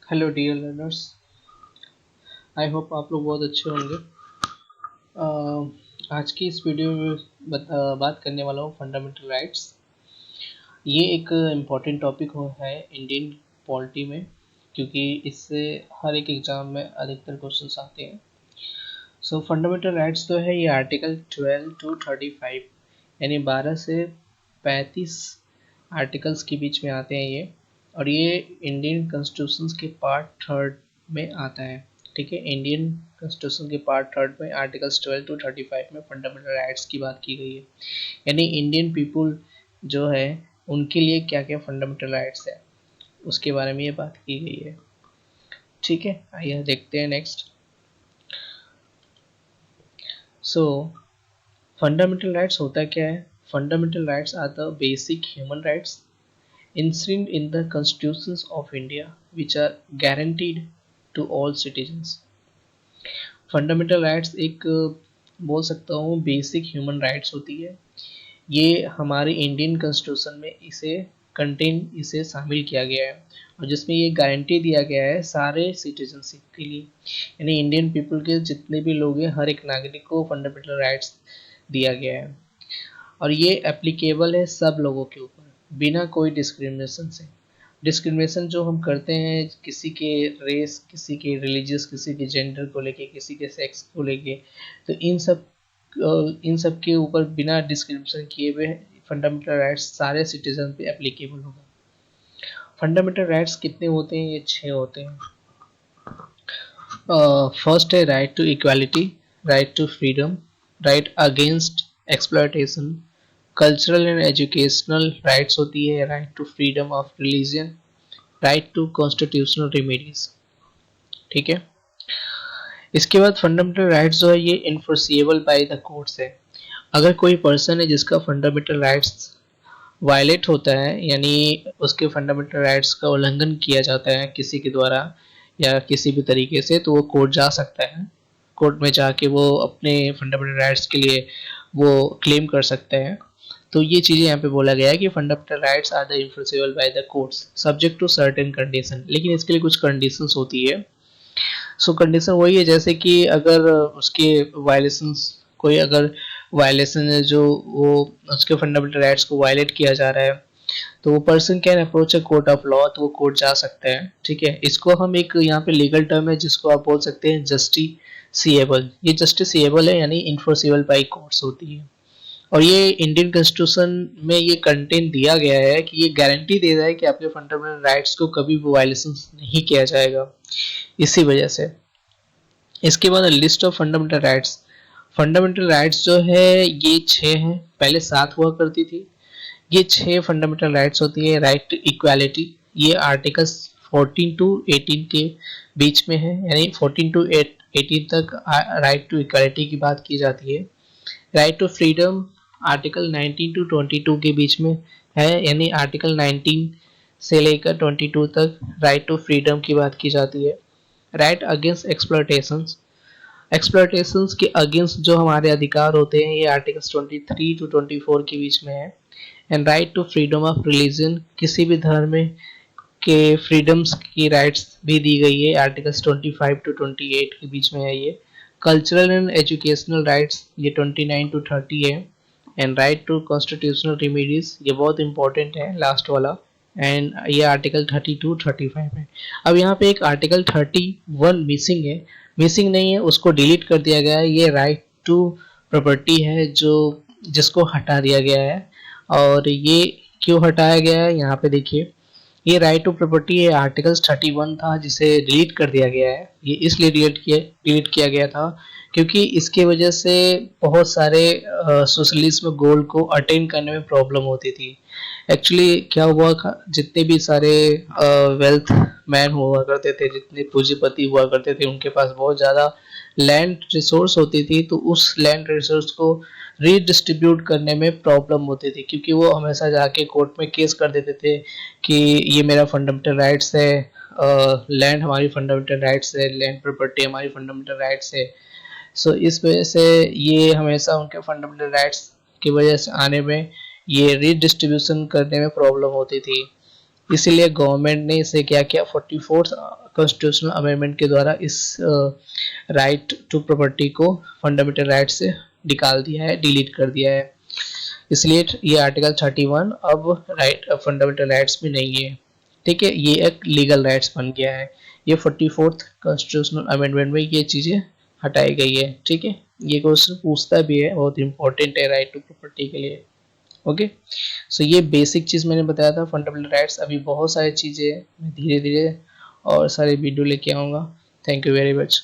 Hello dear learners. I hope आप लोग बहुत अच्छे होंगे। आज की इस वीडियो में बात करने वाला हूँ फंडामेंटल राइट्स। ये एक इम्पॉर्टेंट टॉपिक है इंडियन पॉलिटी में, क्योंकि इससे हर एक एग्ज़ाम में अधिकतर क्वेश्चंस आते हैं। सो फंडामेंटल राइट्स तो है ये आर्टिकल 12 to 35, यानी 12 से 35 आर्टिकल्स के बीच में आते हैं ये, और ये इंडियन कॉन्स्टिट्यूशन के पार्ट थर्ड में आता है। ठीक है, इंडियन कॉन्स्टिट्यूशन के पार्ट थर्ड में आर्टिकल्स 12 to 35 में फंडामेंटल राइट्स की बात की गई है, यानी इंडियन पीपुल जो है उनके लिए क्या क्या फंडामेंटल राइट्स है उसके बारे में ये बात की गई है। ठीक है, आइए देखते हैं नेक्स्ट। सो फंडामेंटल राइट्स होता क्या है? Fundamental rights are the basic human rights enshrined in the constitutions of India, which are guaranteed to all citizens. Fundamental rights एक बोल सकता हूँ बेसिक ह्यूमन राइट्स होती है। ये हमारे इंडियन कॉन्स्टिट्यूशन में इसे शामिल किया गया है, और जिसमें ये गारंटी दिया गया है सारे सिटीजनशिप के लिए, यानी इंडियन पीपल के जितने भी लोग हैं हर एक नागरिक को फंडामेंटल राइट्स दिया गया है, और ये एप्लीकेबल है सब लोगों के ऊपर बिना कोई डिस्क्रिमिनेशन से। डिस्क्रिमिनेशन जो हम करते हैं किसी के रेस, किसी के रिलीजियस, किसी के जेंडर को लेके, किसी के सेक्स को लेके, तो इन सब के ऊपर बिना डिस्क्रिमिनेशन किए हुए फंडामेंटल राइट्स सारे सिटीजन पे एप्लीकेबल होगा। फंडामेंटल राइट्स कितने होते हैं? ये 6 होते हैं। फर्स्ट है right to equality, right to freedom, right against exploitation, cultural and educational rights होती है, right to freedom of religion, right to constitutional remedies. ठीक है, इसके बाद फंडामेंटल राइट्स जो है ये इन्फोर्सिएबल बाय द कोर्ट्स है। अगर कोई पर्सन है जिसका फंडामेंटल राइट्स वायलेट होता है, यानी उसके फंडामेंटल राइट्स का उल्लंघन किया जाता है किसी के द्वारा या किसी भी तरीके से, तो वो कोर्ट जा सकता है। कोर्ट में जाके वो अपने फंडामेंटल राइट्स के लिए वो क्लेम कर सकते हैं। तो ये चीज़ें यहाँ पे बोला गया है कि fundamental rights are the enforceable by the courts subject to certain condition, लेकिन इसके लिए कुछ कंडीशंस होती है। सो कंडीशन वही है जैसे कि अगर उसके वायलेशंस, कोई अगर वायलेशन है जो वो उसके फंडामेंटल राइट्स को वायलेट किया जा रहा है, तो वो person can approach a court of law, तो वो कोर्ट जा सकते हैं। ठीक है, इसको हम एक यहाँ पे लीगल टर्म है जिसको आप बोल सकते हैं जस्टिसिएबल। ये जस्टिसिएबल है यानी इन्फोर्सिबल बाय कोर्ट्स होती है, और ये इंडियन कॉन्स्टिट्यूशन में ये कंटेंट दिया गया है कि ये गारंटी दे रहा है कि आपके फंडामेंटल राइट्स को कभी भी वायलेशन नहीं किया जाएगा। इसी वजह से इसके बाद list of fundamental rights. Fundamental rights जो है ये 6 हैं, पहले 7 हुआ करती थी। ये 6 फंडामेंटल राइट्स होती है। राइट टू इक्वालिटी, ये आर्टिकल्स 14 to 18 के बीच में है, यानी 14 to 18 तक राइट टू इक्वालिटी की बात की जाती है। Right to freedom article 19 to 22 के बीच में है, यानी आर्टिकल 19 से लेकर 22 तक राइट टू फ्रीडम की बात की जाती है। राइट अगेंस्ट एक्सप्लॉयटेशंस, एक्सप्लॉयटेशंस के अगेंस्ट जो हमारे अधिकार होते हैं ये आर्टिकल्स 23 to 24 के बीच में है। And right to freedom of religion, किसी भी धर्म के फ्रीडम्स की राइट्स भी दी गई है, आर्टिकल्स 25 to 28 के बीच में है ये। कल्चरल एंड एजुकेशनल राइट्स ये 29 to 30 है। And right to constitutional remedies ये बहुत इंपॉर्टेंट है लास्ट वाला, एंड ये आर्टिकल 32 35 है। अब यहाँ पे एक आर्टिकल 31 मिसिंग है, मिसिंग नहीं है, उसको डिलीट कर दिया गया है। ये राइट टू प्रॉपर्टी है जो जिसको हटा दिया गया है, और ये क्यों हटाया गया है यहाँ पे देखिए। ये राइट टू प्रॉपर्टी ये आर्टिकल्स 31 था जिसे डिलीट कर दिया गया है। ये इसलिए डिलीट किया गया था क्योंकि इसके वजह से बहुत सारे सोशलिज्म गोल को अटेन करने में प्रॉब्लम होती थी। एक्चुअली क्या हुआ, जितने भी सारे वेल्थ मैन हुआ करते थे, जितने पूंजीपति हुआ करते थे, उनके पास बहुत ज़्यादा लैंड रिसोर्स होती थी, तो उस लैंड रिसोर्स को रीडिस्ट्रीब्यूट करने में प्रॉब्लम होती थी, क्योंकि वो हमेशा जाके कोर्ट में केस कर देते थे कि ये मेरा फंडामेंटल राइट्स है, लैंड हमारी फंडामेंटल राइट्स है, लैंड प्रॉपर्टी हमारी फंडामेंटल राइट्स है। सो इस वजह से ये हमेशा उनके फंडामेंटल राइट्स की वजह से आने में ये रीडिस्ट्रीब्यूशन करने में प्रॉब्लम होती थी। इसीलिए गवर्नमेंट ने इसे क्या किया, 44th कॉन्स्टिट्यूशनल अमेंडमेंट के द्वारा इस राइट टू प्रॉपर्टी को फंडामेंटल राइट से निकाल दिया है, डिलीट कर दिया है। इसलिए ये आर्टिकल 31 अब राइट फंडामेंटल राइट्स में नहीं है। ठीक है, ये एक लीगल राइट्स बन गया है। ये 44th कॉन्स्टिट्यूशनल अमेंडमेंट में ये चीज़ें हटाई गई है। ठीक है, ये क्वेश्चन पूछता भी है, बहुत इंपॉर्टेंट है राइट टू प्रॉपर्टी के लिए। ओके, सो ये बेसिक चीज़ मैंने बताया था फंडामेंटल राइट्स। अभी बहुत सारी चीज़ें मैं धीरे धीरे और सारे वीडियो लेके आऊँगा। Thank you very much.